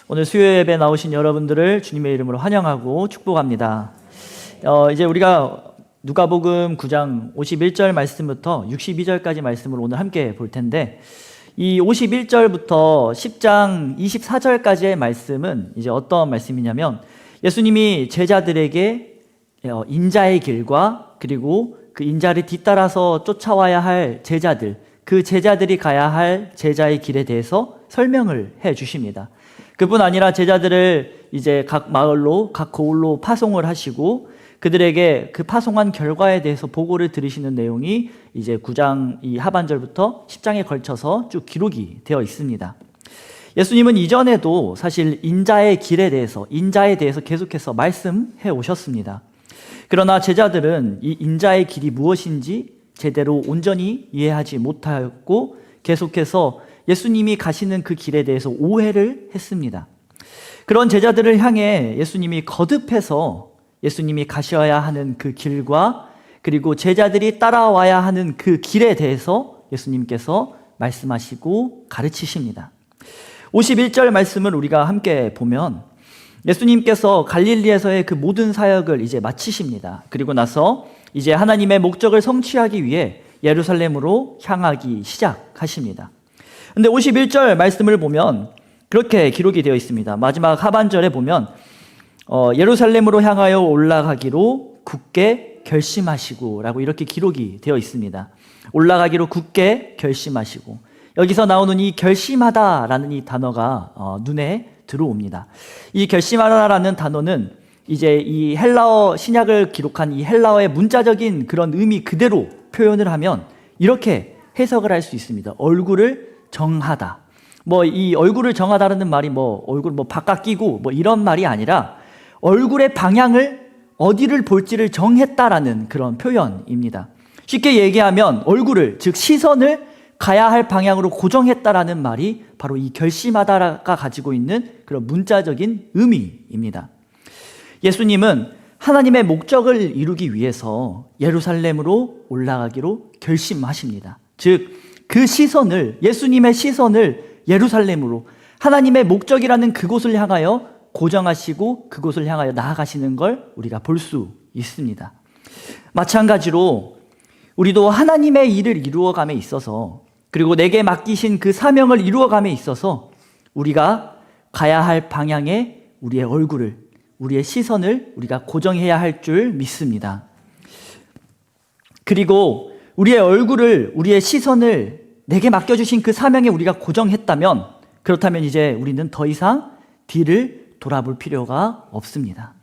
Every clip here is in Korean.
오늘 수요 예배 나오신 여러분들을 주님의 이름으로 환영하고 축복합니다. 이제 우리가 누가복음 9장 51절 말씀부터 62절까지 말씀을 오늘 함께 볼 텐데, 이 51절부터 10장 24절까지의 말씀은 이제 어떤 말씀이냐면, 예수님이 제자들에게 인자의 길과 그리고 그 인자를 뒤따라서 쫓아와야 할 제자들, 그 제자들이 가야 할 제자의 길에 대해서 설명을 해 주십니다. 그뿐 아니라 제자들을 이제 각 마을로, 각 고을로 파송을 하시고 그들에게 그 파송한 결과에 대해서 보고를 들으시는 내용이 이제 9장 이 하반절부터 10장에 걸쳐서 쭉 기록이 되어 있습니다. 예수님은 이전에도 사실 인자의 길에 대해서, 인자에 대해서 계속해서 말씀해 오셨습니다. 그러나 제자들은 이 인자의 길이 무엇인지 제대로 온전히 이해하지 못하였고 계속해서 예수님이 가시는 그 길에 대해서 오해를 했습니다. 그런 제자들을 향해 예수님이 거듭해서 예수님이 가셔야 하는 그 길과 그리고 제자들이 따라와야 하는 그 길에 대해서 예수님께서 말씀하시고 가르치십니다. 51절 말씀을 우리가 함께 보면 예수님께서 갈릴리에서의 그 모든 사역을 이제 마치십니다. 그리고 나서 이제 하나님의 목적을 성취하기 위해 예루살렘으로 향하기 시작하십니다. 근데 51절 말씀을 보면 그렇게 기록이 되어 있습니다. 마지막 하반절에 보면 예루살렘으로 향하여 올라가기로 굳게 결심하시고 라고 이렇게 기록이 되어 있습니다. 올라가기로 굳게 결심하시고, 여기서 나오는 이 결심하다라는 이 단어가 눈에 들어옵니다. 이 결심하다라는 단어는 이제 이 헬라어 신약을 기록한 이 헬라어의 문자적인 그런 의미 그대로 표현을 하면 이렇게 해석을 할 수 있습니다. 얼굴을 정하다. 이 얼굴을 정하다라는 말이 얼굴 바깥 끼고 이런 말이 아니라 얼굴의 방향을 어디를 볼지를 정했다라는 그런 표현입니다. 쉽게 얘기하면 얼굴을, 즉 시선을 가야 할 방향으로 고정했다라는 말이 바로 이 결심하다가 가지고 있는 그런 문자적인 의미입니다. 예수님은 하나님의 목적을 이루기 위해서 예루살렘으로 올라가기로 결심하십니다. 즉 그 시선을, 예수님의 시선을 예루살렘으로, 하나님의 목적이라는 그곳을 향하여 고정하시고 그곳을 향하여 나아가시는 걸 우리가 볼 수 있습니다. 마찬가지로 우리도 하나님의 일을 이루어감에 있어서, 그리고 내게 맡기신 그 사명을 이루어감에 있어서 우리가 가야 할 방향에 우리의 얼굴을, 우리의 시선을 우리가 고정해야 할 줄 믿습니다. 그리고 우리의 얼굴을, 우리의 시선을 내게 맡겨주신 그 사명에 우리가 고정했다면, 그렇다면 이제 우리는 더 이상 뒤를 돌아볼 필요가 없습니다.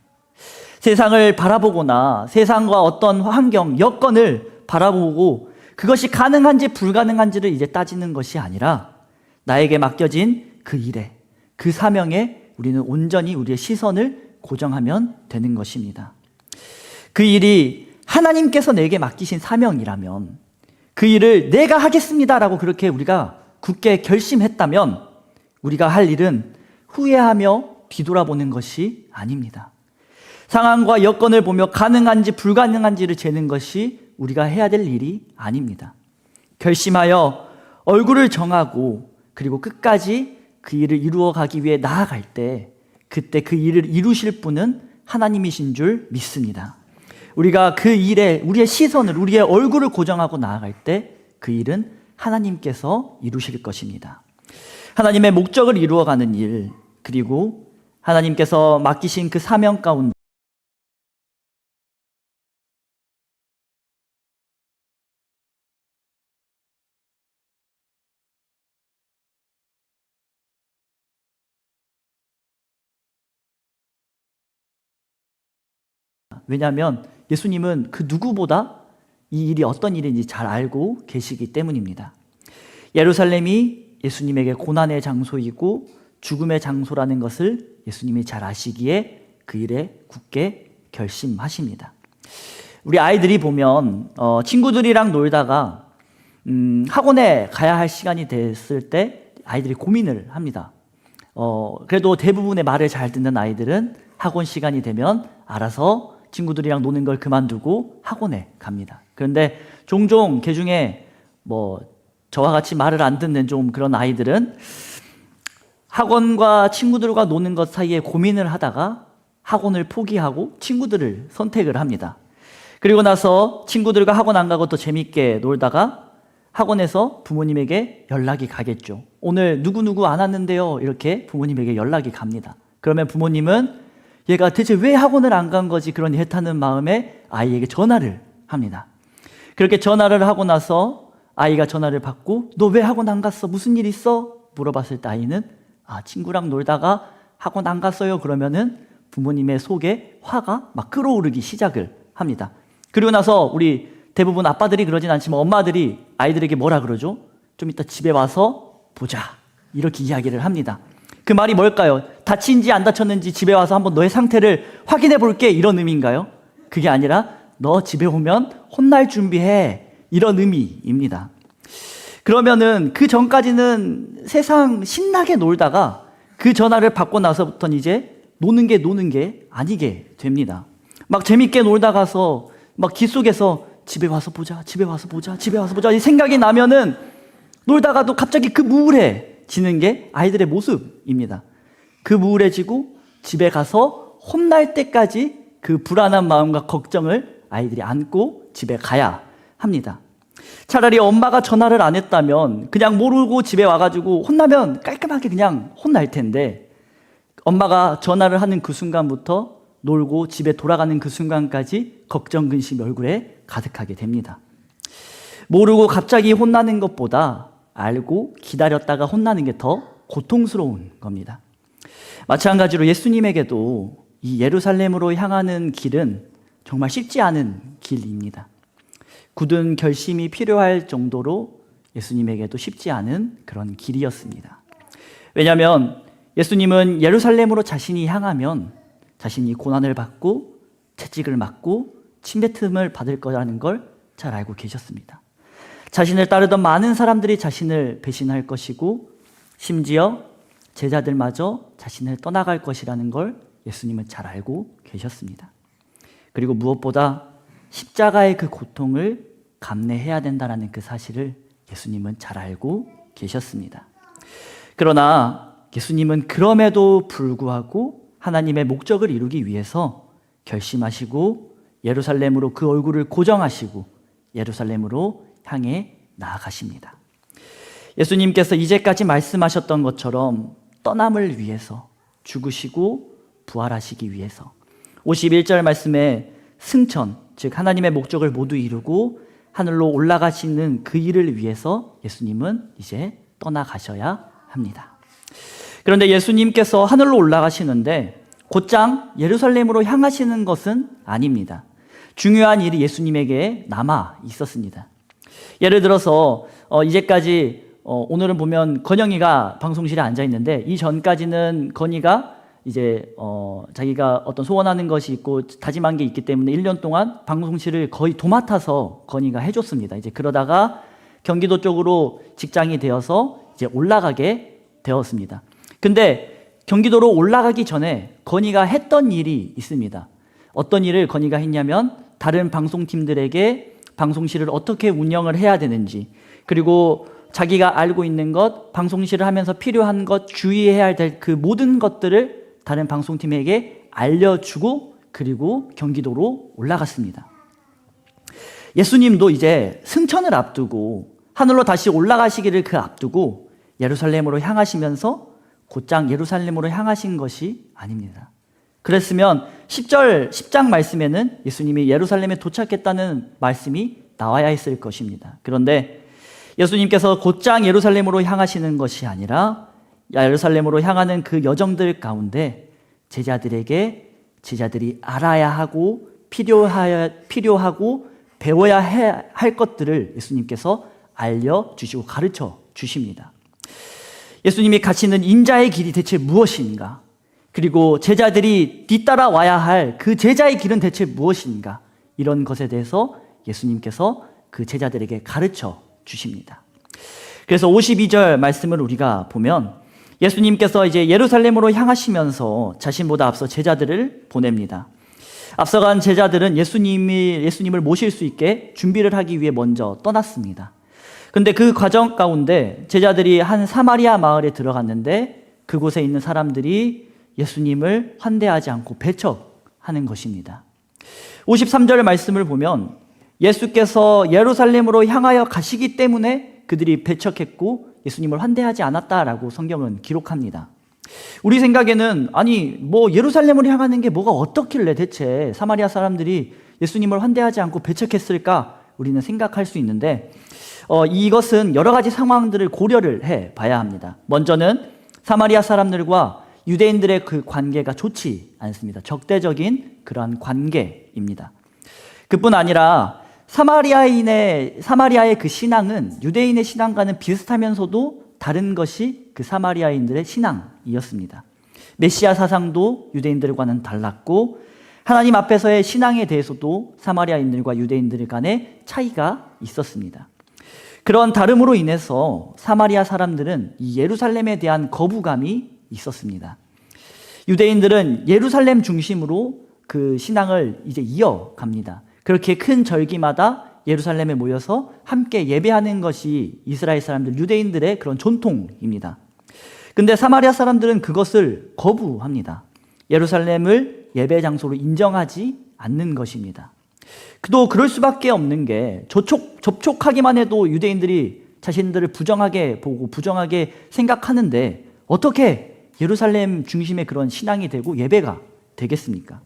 세상을 바라보거나 세상과 어떤 환경, 여건을 바라보고 그것이 가능한지 불가능한지를 이제 따지는 것이 아니라 나에게 맡겨진 그 일에, 그 사명에 우리는 온전히 우리의 시선을 고정하면 되는 것입니다. 그 일이 하나님께서 내게 맡기신 사명이라면 그 일을 내가 하겠습니다라고 그렇게 우리가 굳게 결심했다면 우리가 할 일은 후회하며 뒤돌아보는 것이 아닙니다. 상황과 여건을 보며 가능한지 불가능한지를 재는 것이 우리가 해야 될 일이 아닙니다. 결심하여 얼굴을 정하고 그리고 끝까지 그 일을 이루어 가기 위해 나아갈 때, 그때 그 일을 이루실 분은 하나님이신 줄 믿습니다. 우리가 그 일에 우리의 시선을, 우리의 얼굴을 고정하고 나아갈 때 그 일은 하나님께서 이루실 것입니다. 하나님의 목적을 이루어가는 일, 그리고 하나님께서 맡기신 그 사명 가운데 왜냐하면 예수님은 그 누구보다 이 일이 어떤 일인지 잘 알고 계시기 때문입니다. 예루살렘이 예수님에게 고난의 장소이고 죽음의 장소라는 것을 예수님이 잘 아시기에 그 일에 굳게 결심하십니다. 우리 아이들이 보면 친구들이랑 놀다가 학원에 가야 할 시간이 됐을 때 아이들이 고민을 합니다. 그래도 대부분의 말을 잘 듣는 아이들은 학원 시간이 되면 알아서 친구들이랑 노는 걸 그만두고 학원에 갑니다. 그런데 종종 개 중에 저와 같이 말을 안 듣는 좀 그런 아이들은 학원과 친구들과 노는 것 사이에 고민을 하다가 학원을 포기하고 친구들을 선택을 합니다. 그리고 나서 친구들과 학원 안 가고 또 재밌게 놀다가 학원에서 부모님에게 연락이 가겠죠. 오늘 누구누구 안 왔는데요. 이렇게 부모님에게 연락이 갑니다. 그러면 부모님은 얘가 대체 왜 학원을 안 간 거지? 그런 애타는 마음에 아이에게 전화를 합니다. 그렇게 전화를 하고 나서 아이가 전화를 받고 너 왜 학원 안 갔어? 무슨 일 있어? 물어봤을 때 아이는 친구랑 놀다가 학원 안 갔어요. 그러면은 부모님의 속에 화가 막 끓어오르기 시작을 합니다. 그리고 나서 우리 대부분 아빠들이 그러진 않지만 엄마들이 아이들에게 뭐라 그러죠? 좀 이따 집에 와서 보자. 이렇게 이야기를 합니다. 그 말이 뭘까요? 다친지 안 다쳤는지 집에 와서 한번 너의 상태를 확인해 볼게. 이런 의미인가요? 그게 아니라 너 집에 오면 혼날 준비해. 이런 의미입니다. 그러면은 그 전까지는 세상 신나게 놀다가 그 전화를 받고 나서부터는 이제 노는 게 아니게 됩니다. 막 재밌게 놀다 가서 막 귀 속에서 집에 와서 보자, 집에 와서 보자, 집에 와서 보자 이 생각이 나면은 놀다가도 갑자기 그 우울해지는 게 아이들의 모습입니다. 그 우울해지고 집에 가서 혼날 때까지 그 불안한 마음과 걱정을 아이들이 안고 집에 가야 합니다. 차라리 엄마가 전화를 안 했다면 그냥 모르고 집에 와가지고 혼나면 깔끔하게 그냥 혼날 텐데 엄마가 전화를 하는 그 순간부터 놀고 집에 돌아가는 그 순간까지 걱정, 근심이 얼굴에 가득하게 됩니다. 모르고 갑자기 혼나는 것보다 알고 기다렸다가 혼나는 게 더 고통스러운 겁니다. 마찬가지로 예수님에게도 이 예루살렘으로 향하는 길은 정말 쉽지 않은 길입니다. 굳은 결심이 필요할 정도로 예수님에게도 쉽지 않은 그런 길이었습니다. 왜냐하면 예수님은 예루살렘으로 자신이 향하면 자신이 고난을 받고 채찍을 맞고 침뱉음을 받을 거라는 걸 잘 알고 계셨습니다. 자신을 따르던 많은 사람들이 자신을 배신할 것이고 심지어 제자들마저 자신을 떠나갈 것이라는 걸 예수님은 잘 알고 계셨습니다. 그리고 무엇보다 십자가의 그 고통을 감내해야 된다는 그 사실을 예수님은 잘 알고 계셨습니다. 그러나 예수님은 그럼에도 불구하고 하나님의 목적을 이루기 위해서 결심하시고 예루살렘으로 그 얼굴을 고정하시고 예루살렘으로 향해 나아가십니다. 예수님께서 이제까지 말씀하셨던 것처럼 떠남을 위해서 죽으시고 부활하시기 위해서 51절 말씀에 승천, 즉 하나님의 목적을 모두 이루고 하늘로 올라가시는 그 일을 위해서 예수님은 이제 떠나가셔야 합니다. 그런데 예수님께서 하늘로 올라가시는데 곧장 예루살렘으로 향하시는 것은 아닙니다. 중요한 일이 예수님에게 남아 있었습니다. 예를 들어서 이제까지 오늘은 보면 건영이가 방송실에 앉아 있는데 이 전까지는 건이가 이제 자기가 어떤 소원하는 것이 있고 다짐한 게 있기 때문에 1년 동안 방송실을 거의 도맡아서 건이가 해줬습니다. 이제 그러다가 경기도 쪽으로 직장이 되어서 이제 올라가게 되었습니다. 근데 경기도로 올라가기 전에 건이가 했던 일이 있습니다. 어떤 일을 건이가 했냐면 다른 방송팀들에게 방송실을 어떻게 운영을 해야 되는지, 그리고 자기가 알고 있는 것, 방송실을 하면서 필요한 것, 주의해야 될 그 모든 것들을 다른 방송팀에게 알려주고 그리고 경기도로 올라갔습니다. 예수님도 이제 승천을 앞두고 하늘로 다시 올라가시기를 그 앞두고 예루살렘으로 향하시면서 곧장 예루살렘으로 향하신 것이 아닙니다. 그랬으면 10장 말씀에는 예수님이 예루살렘에 도착했다는 말씀이 나와야 했을 것입니다. 그런데 예수님께서 곧장 예루살렘으로 향하시는 것이 아니라 예루살렘으로 향하는 그 여정들 가운데 제자들이 알아야 하고 필요하고 배워야 할 것들을 예수님께서 알려주시고 가르쳐 주십니다. 예수님이 가시는 인자의 길이 대체 무엇인가? 그리고 제자들이 뒤따라와야 할 그 제자의 길은 대체 무엇인가? 이런 것에 대해서 예수님께서 그 제자들에게 가르쳐 주십니다. 그래서 52절 말씀을 우리가 보면 예수님께서 이제 예루살렘으로 향하시면서 자신보다 앞서 제자들을 보냅니다. 앞서간 제자들은 예수님을 모실 수 있게 준비를 하기 위해 먼저 떠났습니다. 근데 그 과정 가운데 제자들이 한 사마리아 마을에 들어갔는데 그곳에 있는 사람들이 예수님을 환대하지 않고 배척하는 것입니다. 53절 말씀을 보면 예수께서 예루살렘으로 향하여 가시기 때문에 그들이 배척했고 예수님을 환대하지 않았다라고 성경은 기록합니다. 우리 생각에는 아니 뭐 예루살렘으로 향하는 게 뭐가 어떻길래 대체 사마리아 사람들이 예수님을 환대하지 않고 배척했을까 우리는 생각할 수 있는데 이것은 여러 가지 상황들을 고려를 해 봐야 합니다. 먼저는 사마리아 사람들과 유대인들의 그 관계가 좋지 않습니다. 적대적인 그러한 관계입니다. 그뿐 아니라 사마리아의 그 신앙은 유대인의 신앙과는 비슷하면서도 다른 것이 그 사마리아인들의 신앙이었습니다. 메시아 사상도 유대인들과는 달랐고 하나님 앞에서의 신앙에 대해서도 사마리아인들과 유대인들 간의 차이가 있었습니다. 그런 다름으로 인해서 사마리아 사람들은 이 예루살렘에 대한 거부감이 있었습니다. 유대인들은 예루살렘 중심으로 그 신앙을 이제 이어갑니다. 그렇게 큰 절기마다 예루살렘에 모여서 함께 예배하는 것이 이스라엘 사람들, 유대인들의 그런 전통입니다. 근데 사마리아 사람들은 그것을 거부합니다. 예루살렘을 예배 장소로 인정하지 않는 것입니다. 또 그럴 수밖에 없는 게 접촉하기만 해도 유대인들이 자신들을 부정하게 보고 부정하게 생각하는데 어떻게 예루살렘 중심의 그런 신앙이 되고 예배가 되겠습니까?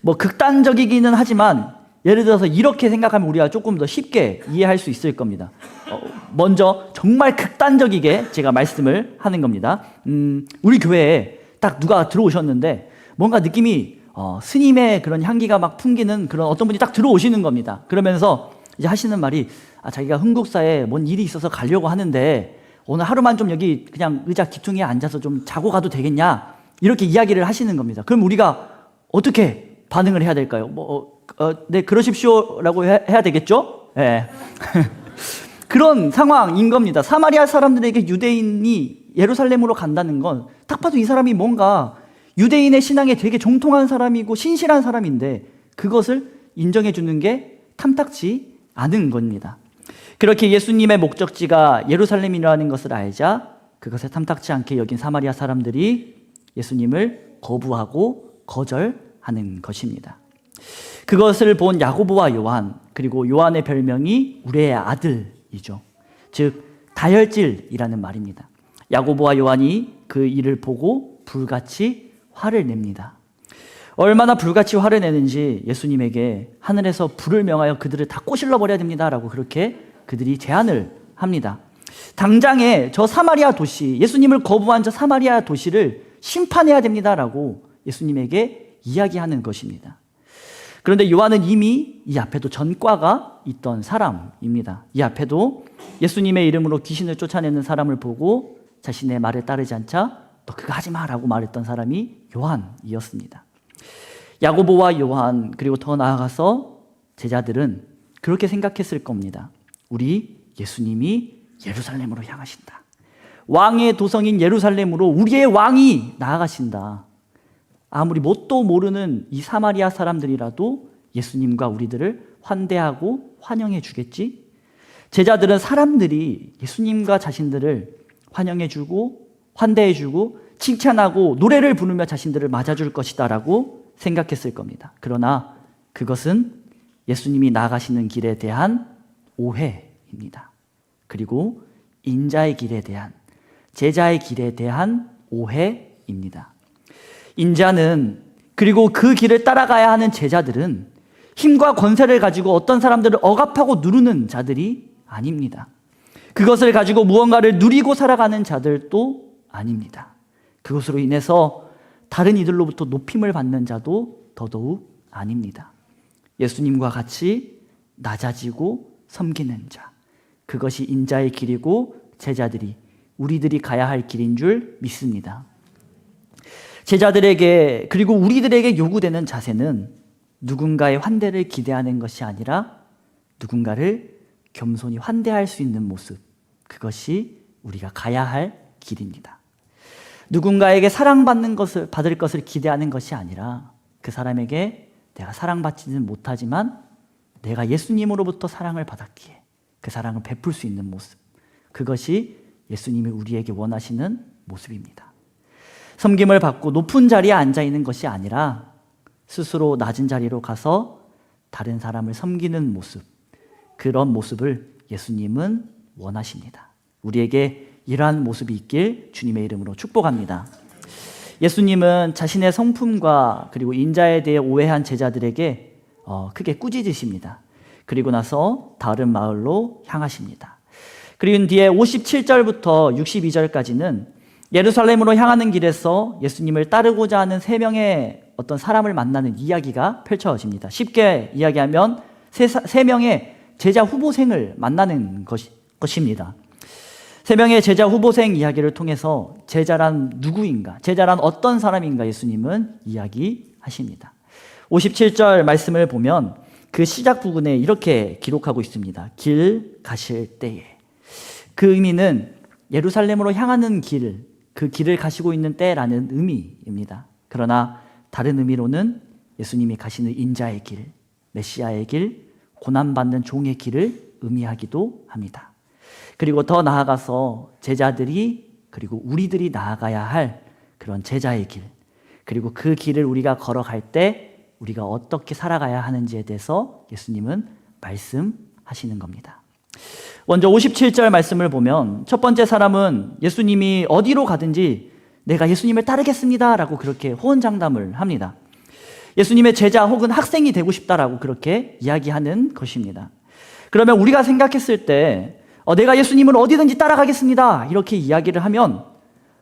뭐 극단적이기는 하지만 예를 들어서 이렇게 생각하면 우리가 조금 더 쉽게 이해할 수 있을 겁니다. 먼저 정말 극단적이게 제가 말씀을 하는 겁니다. 우리 교회에 딱 누가 들어오셨는데 뭔가 느낌이 스님의 그런 향기가 막 풍기는 그런 어떤 분이 딱 들어오시는 겁니다. 그러면서 이제 하시는 말이 자기가 흥국사에 뭔 일이 있어서 가려고 하는데 오늘 하루만 좀 여기 그냥 의자 기퉁이에 앉아서 좀 자고 가도 되겠냐 이렇게 이야기를 하시는 겁니다. 그럼 우리가 어떻게 반응을 해야 될까요? 네, 그러십시오라고 해야 되겠죠? 네. 그런 상황인 겁니다. 사마리아 사람들에게 유대인이 예루살렘으로 간다는 건 딱 봐도 이 사람이 뭔가 유대인의 신앙에 되게 정통한 사람이고 신실한 사람인데 그것을 인정해 주는 게 탐탁지 않은 겁니다. 그렇게 예수님의 목적지가 예루살렘이라는 것을 알자 그것에 탐탁지 않게 여긴 사마리아 사람들이 예수님을 거부하고 거절하는 것입니다. 그것을 본 야고보와 요한, 그리고 요한의 별명이 우리의 아들이죠. 즉 다혈질이라는 말입니다. 야고보와 요한이 그 일을 보고 불같이 화를 냅니다. 얼마나 불같이 화를 내는지 예수님에게 하늘에서 불을 명하여 그들을 다 꼬실러 버려야 됩니다라고 그렇게 그들이 제안을 합니다. 당장에 저 사마리아 도시, 예수님을 거부한 저 사마리아 도시를 심판해야 됩니다라고 예수님에게 이야기하는 것입니다. 그런데 요한은 이미 이 앞에도 전과가 있던 사람입니다. 이 앞에도 예수님의 이름으로 귀신을 쫓아내는 사람을 보고 자신의 말을 따르지 않자 너 그거 하지 마라고 말했던 사람이 요한이었습니다. 야고보와 요한 그리고 더 나아가서 제자들은 그렇게 생각했을 겁니다. 우리 예수님이 예루살렘으로 향하신다. 왕의 도성인 예루살렘으로 우리의 왕이 나아가신다. 아무리 뭣도 모르는 이 사마리아 사람들이라도 예수님과 우리들을 환대하고 환영해 주겠지? 제자들은 사람들이 예수님과 자신들을 환영해 주고 환대해 주고 칭찬하고 노래를 부르며 자신들을 맞아줄 것이다 라고 생각했을 겁니다. 그러나 그것은 예수님이 나아가시는 길에 대한 오해입니다. 그리고 인자의 길에 대한, 제자의 길에 대한 오해입니다. 인자는, 그리고 그 길을 따라가야 하는 제자들은 힘과 권세를 가지고 어떤 사람들을 억압하고 누르는 자들이 아닙니다. 그것을 가지고 무언가를 누리고 살아가는 자들도 아닙니다. 그것으로 인해서 다른 이들로부터 높임을 받는 자도 더더욱 아닙니다. 예수님과 같이 낮아지고 섬기는 자, 그것이 인자의 길이고 제자들이, 우리들이 가야 할 길인 줄 믿습니다. 제자들에게 그리고 우리들에게 요구되는 자세는 누군가의 환대를 기대하는 것이 아니라 누군가를 겸손히 환대할 수 있는 모습, 그것이 우리가 가야 할 길입니다. 누군가에게 사랑받는 것을, 받을 것을 기대하는 것이 아니라 그 사람에게 내가 사랑받지는 못하지만 내가 예수님으로부터 사랑을 받았기에 그 사랑을 베풀 수 있는 모습, 그것이 예수님이 우리에게 원하시는 모습입니다. 섬김을 받고 높은 자리에 앉아 있는 것이 아니라 스스로 낮은 자리로 가서 다른 사람을 섬기는 모습, 그런 모습을 예수님은 원하십니다. 우리에게 이러한 모습이 있길 주님의 이름으로 축복합니다. 예수님은 자신의 성품과 그리고 인자에 대해 오해한 제자들에게 크게 꾸짖으십니다. 그리고 나서 다른 마을로 향하십니다. 그리고 뒤에 57절부터 62절까지는 예루살렘으로 향하는 길에서 예수님을 따르고자 하는 세 명의 어떤 사람을 만나는 이야기가 펼쳐집니다. 쉽게 이야기하면 세 명의 제자 후보생을 만나는 것입니다. 세 명의 제자 후보생 이야기를 통해서 제자란 누구인가, 제자란 어떤 사람인가 예수님은 이야기하십니다. 57절 말씀을 보면 그 시작 부분에 이렇게 기록하고 있습니다. 길 가실 때에. 그 의미는 예루살렘으로 향하는 길, 그 길을 가시고 있는 때라는 의미입니다. 그러나 다른 의미로는 예수님이 가시는 인자의 길, 메시아의 길, 고난받는 종의 길을 의미하기도 합니다. 그리고 더 나아가서 제자들이 그리고 우리들이 나아가야 할 그런 제자의 길, 그리고 그 길을 우리가 걸어갈 때 우리가 어떻게 살아가야 하는지에 대해서 예수님은 말씀하시는 겁니다. 먼저 57절 말씀을 보면 첫 번째 사람은 예수님이 어디로 가든지 내가 예수님을 따르겠습니다 라고 그렇게 호언장담을 합니다. 예수님의 제자 혹은 학생이 되고 싶다라고 그렇게 이야기하는 것입니다. 그러면 우리가 생각했을 때 내가 예수님을 어디든지 따라가겠습니다 이렇게 이야기를 하면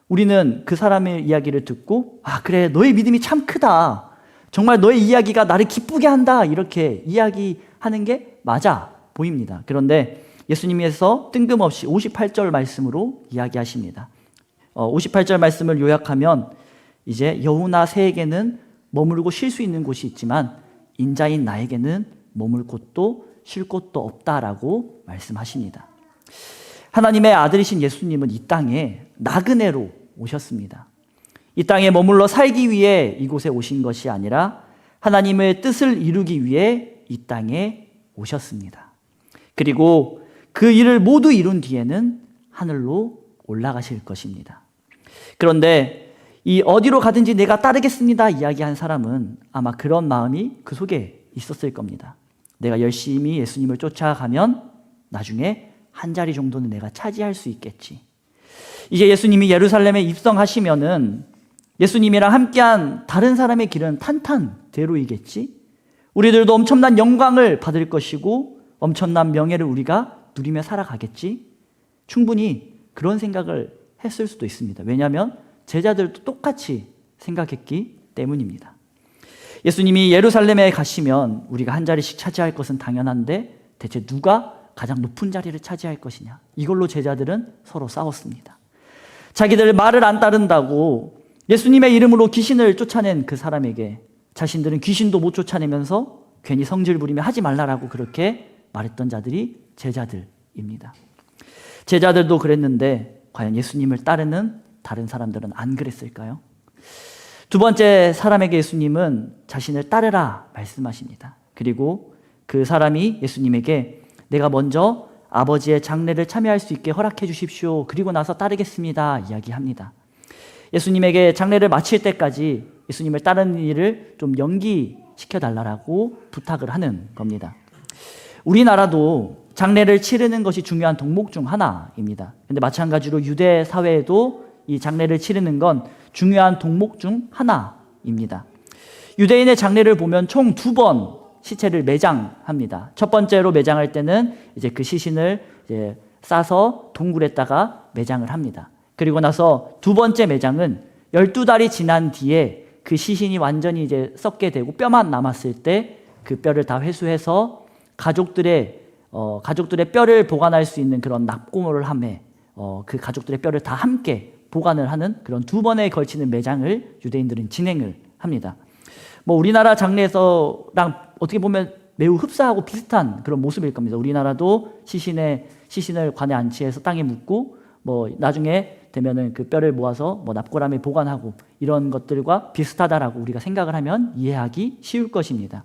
우리는 그 사람의 이야기를 듣고 그래, 너의 믿음이 참 크다, 정말 너의 이야기가 나를 기쁘게 한다 이렇게 이야기하는 게 맞아 보입니다. 그런데 예수님께서 뜬금없이 58절 말씀으로 이야기하십니다. 58절 말씀을 요약하면 이제 여우나 새에게는 머물고 쉴 수 있는 곳이 있지만 인자인 나에게는 머물 곳도 쉴 곳도 없다라고 말씀하십니다. 하나님의 아들이신 예수님은 이 땅에 나그네로 오셨습니다. 이 땅에 머물러 살기 위해 이곳에 오신 것이 아니라 하나님의 뜻을 이루기 위해 이 땅에 오셨습니다. 그리고 그 일을 모두 이룬 뒤에는 하늘로 올라가실 것입니다. 그런데 이 어디로 가든지 내가 따르겠습니다 이야기한 사람은 아마 그런 마음이 그 속에 있었을 겁니다. 내가 열심히 예수님을 쫓아가면 나중에 한 자리 정도는 내가 차지할 수 있겠지. 이제 예수님이 예루살렘에 입성하시면은 예수님이랑 함께한 다른 사람의 길은 탄탄대로이겠지. 우리들도 엄청난 영광을 받을 것이고 엄청난 명예를 우리가 누리며 살아가겠지. 충분히 그런 생각을 했을 수도 있습니다. 왜냐하면 제자들도 똑같이 생각했기 때문입니다. 예수님이 예루살렘에 가시면 우리가 한 자리씩 차지할 것은 당연한데 대체 누가 가장 높은 자리를 차지할 것이냐, 이걸로 제자들은 서로 싸웠습니다. 자기들 말을 안 따른다고 예수님의 이름으로 귀신을 쫓아낸 그 사람에게 자신들은 귀신도 못 쫓아내면서 괜히 성질 부리며 하지 말라라고 그렇게 말했던 자들이 제자들입니다. 제자들도 그랬는데 과연 예수님을 따르는 다른 사람들은 안 그랬을까요? 두 번째 사람에게 예수님은 자신을 따르라 말씀하십니다. 그리고 그 사람이 예수님에게 내가 먼저 아버지의 장례를 참여할 수 있게 허락해 주십시오. 그리고 나서 따르겠습니다 이야기합니다. 예수님에게 장례를 마칠 때까지 예수님을 따르는 일을 좀 연기시켜 달라고 부탁을 하는 겁니다. 우리나라도 장례를 치르는 것이 중요한 덕목 중 하나입니다. 근데 마찬가지로 유대 사회에도 이 장례를 치르는 건 중요한 덕목 중 하나입니다. 유대인의 장례를 보면 총 2번 시체를 매장합니다. 첫 번째로 매장할 때는 이제 그 시신을 이제 싸서 동굴에다가 매장을 합니다. 그리고 나서 두 번째 매장은 12달이 지난 뒤에 그 시신이 완전히 이제 썩게 되고 뼈만 남았을 때 그 뼈를 다 회수해서 가족들의 뼈를 보관할 수 있는 그런 납고를 함에 그 가족들의 뼈를 다 함께 보관을 하는 그런 2번에 걸치는 매장을 유대인들은 진행을 합니다. 우리나라 장례에서랑 어떻게 보면 매우 흡사하고 비슷한 그런 모습일 겁니다. 우리나라도 시신을 관에 안치해서 땅에 묻고 나중에 되면은 그 뼈를 모아서 납골함에 보관하고 이런 것들과 비슷하다라고 우리가 생각을 하면 이해하기 쉬울 것입니다.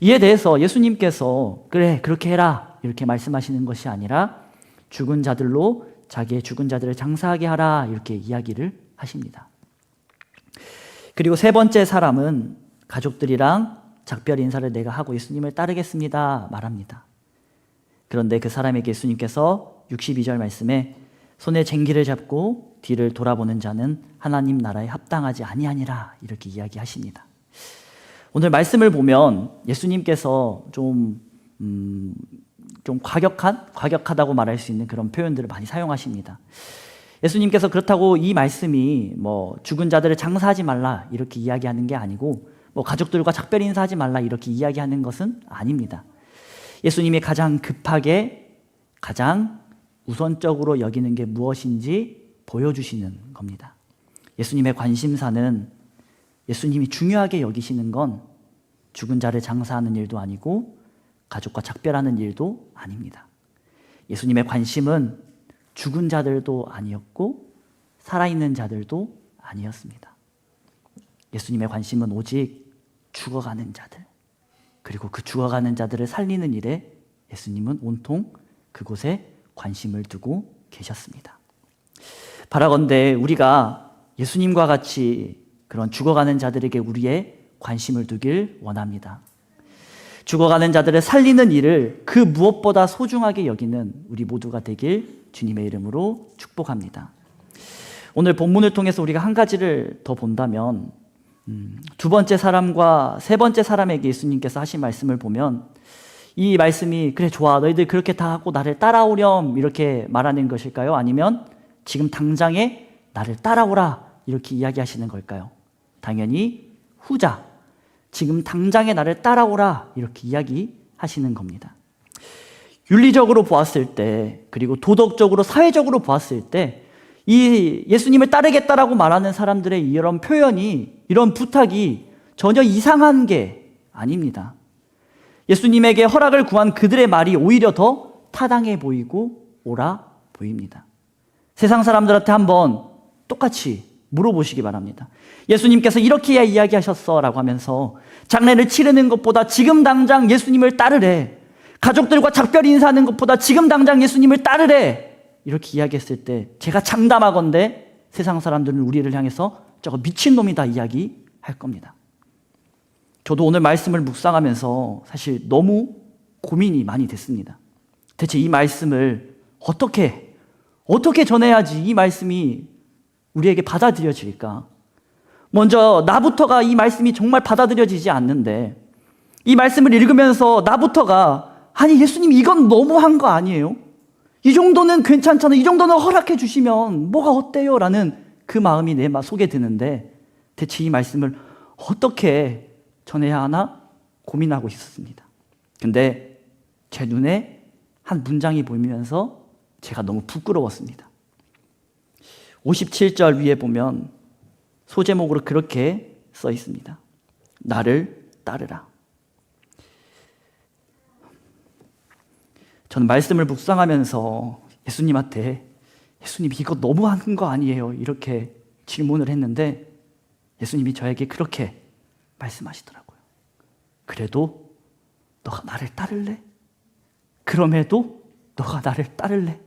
이에 대해서 예수님께서 그래 그렇게 해라 이렇게 말씀하시는 것이 아니라 죽은 자들로 자기의 죽은 자들을 장사하게 하라 이렇게 이야기를 하십니다. 그리고 세 번째 사람은 가족들이랑 작별 인사를 내가 하고 예수님을 따르겠습니다 말합니다. 그런데 그 사람에게 예수님께서 62절 말씀에 손에 쟁기를 잡고 뒤를 돌아보는 자는 하나님 나라에 합당하지 아니하니라 이렇게 이야기하십니다. 오늘 말씀을 보면 예수님께서 좀 과격하다고 말할 수 있는 그런 표현들을 많이 사용하십니다. 예수님께서 그렇다고 이 말씀이 죽은 자들을 장사하지 말라 이렇게 이야기하는 게 아니고 가족들과 작별 인사하지 말라 이렇게 이야기하는 것은 아닙니다. 예수님이 가장 급하게 가장 우선적으로 여기는 게 무엇인지 보여주시는 겁니다. 예수님의 관심사는 예수님이 중요하게 여기시는 건 죽은 자를 장사하는 일도 아니고 가족과 작별하는 일도 아닙니다. 예수님의 관심은 죽은 자들도 아니었고 살아있는 자들도 아니었습니다. 예수님의 관심은 오직 죽어가는 자들, 그리고 그 죽어가는 자들을 살리는 일에 예수님은 온통 그곳에 관심을 두고 계셨습니다. 바라건대 우리가 예수님과 같이 그런 죽어가는 자들에게 우리의 관심을 두길 원합니다. 죽어가는 자들을 살리는 일을 그 무엇보다 소중하게 여기는 우리 모두가 되길 주님의 이름으로 축복합니다. 오늘 본문을 통해서 우리가 한 가지를 더 본다면 두 번째 사람과 세 번째 사람에게 예수님께서 하신 말씀을 보면 이 말씀이 그래 좋아 너희들 그렇게 다 하고 나를 따라오렴 이렇게 말하는 것일까요? 아니면 지금 당장에 나를 따라오라 이렇게 이야기하시는 걸까요? 당연히 후자, 지금 당장에 나를 따라오라 이렇게 이야기하시는 겁니다. 윤리적으로 보았을 때 그리고 도덕적으로 사회적으로 보았을 때 이 예수님을 따르겠다라고 말하는 사람들의 이런 표현이 이런 부탁이 전혀 이상한 게 아닙니다. 예수님에게 허락을 구한 그들의 말이 오히려 더 타당해 보이고 옳아 보입니다. 세상 사람들한테 한번 똑같이 물어보시기 바랍니다. 예수님께서 이렇게 이야기하셨어 라고 하면서 장례를 치르는 것보다 지금 당장 예수님을 따르래, 가족들과 작별 인사하는 것보다 지금 당장 예수님을 따르래 이렇게 이야기했을 때 제가 장담하건대 세상 사람들은 우리를 향해서 저거 미친놈이다 이야기할 겁니다. 저도 오늘 말씀을 묵상하면서 사실 너무 고민이 많이 됐습니다. 대체 이 말씀을 어떻게 전해야지 이 말씀이 우리에게 받아들여질까? 먼저 나부터가 이 말씀이 정말 받아들여지지 않는데 이 말씀을 읽으면서 나부터가 아니 예수님 이건 너무한 거 아니에요? 이 정도는 괜찮잖아요. 이 정도는 허락해 주시면 뭐가 어때요? 라는 그 마음이 내 속에 드는데 대체 이 말씀을 어떻게 전해야 하나 고민하고 있었습니다. 근데 제 눈에 한 문장이 보이면서 제가 너무 부끄러웠습니다. 57절 위에 보면 소제목으로 그렇게 써 있습니다. 나를 따르라. 저는 말씀을 묵상하면서 예수님한테 예수님 이거 너무한 거 아니에요? 이렇게 질문을 했는데 예수님이 저에게 그렇게 말씀하시더라고요. 그래도 너가 나를 따를래? 그럼에도 너가 나를 따를래?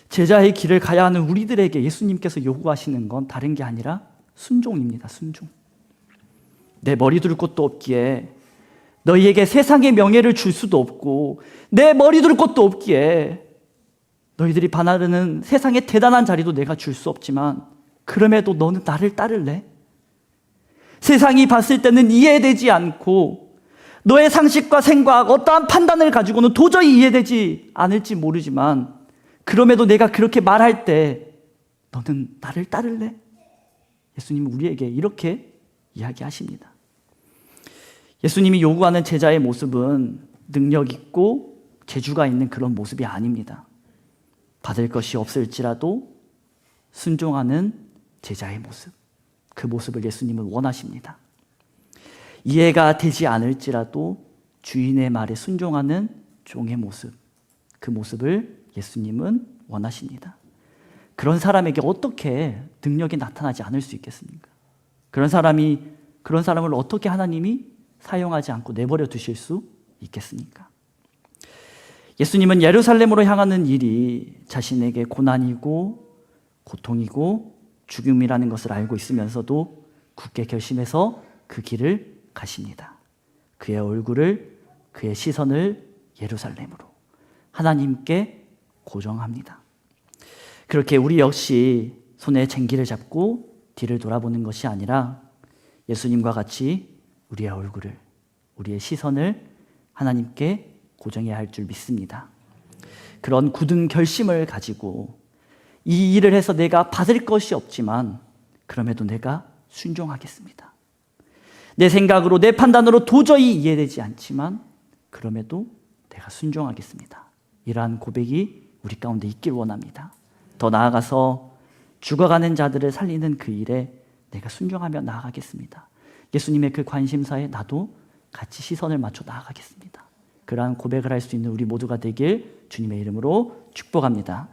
제자의 길을 가야 하는 우리들에게 예수님께서 요구하시는 건 다른 게 아니라 순종입니다. 순종. 내 머리 둘 곳도 없기에 너희에게 세상의 명예를 줄 수도 없고 내 머리 둘 곳도 없기에 너희들이 바라는 세상의 대단한 자리도 내가 줄 수 없지만 그럼에도 너는 나를 따를래? 세상이 봤을 때는 이해되지 않고 너의 상식과 생각, 어떠한 판단을 가지고는 도저히 이해되지 않을지 모르지만 그럼에도 내가 그렇게 말할 때 너는 나를 따를래? 예수님은 우리에게 이렇게 이야기하십니다. 예수님이 요구하는 제자의 모습은 능력 있고 재주가 있는 그런 모습이 아닙니다. 받을 것이 없을지라도 순종하는 제자의 모습, 그 모습을 예수님은 원하십니다. 이해가 되지 않을지라도 주인의 말에 순종하는 종의 모습, 그 모습을 예수님은 원하십니다. 그런 사람에게 어떻게 능력이 나타나지 않을 수 있겠습니까? 그런 사람을 어떻게 하나님이 사용하지 않고 내버려 두실 수 있겠습니까? 예수님은 예루살렘으로 향하는 일이 자신에게 고난이고 고통이고 죽음이라는 것을 알고 있으면서도 굳게 결심해서 그 길을 가십니다. 그의 얼굴을, 그의 시선을 예루살렘으로, 하나님께 고정합니다. 그렇게 우리 역시 손에 쟁기를 잡고 뒤를 돌아보는 것이 아니라 예수님과 같이 우리의 얼굴을, 우리의 시선을 하나님께 고정해야 할 줄 믿습니다. 그런 굳은 결심을 가지고 이 일을 해서 내가 받을 것이 없지만 그럼에도 내가 순종하겠습니다. 내 생각으로, 내 판단으로 도저히 이해되지 않지만 그럼에도 내가 순종하겠습니다. 이러한 고백이 우리 가운데 있길 원합니다. 더 나아가서 죽어가는 자들을 살리는 그 일에 내가 순종하며 나아가겠습니다. 예수님의 그 관심사에 나도 같이 시선을 맞춰 나아가겠습니다. 그러한 고백을 할 수 있는 우리 모두가 되길 주님의 이름으로 축복합니다.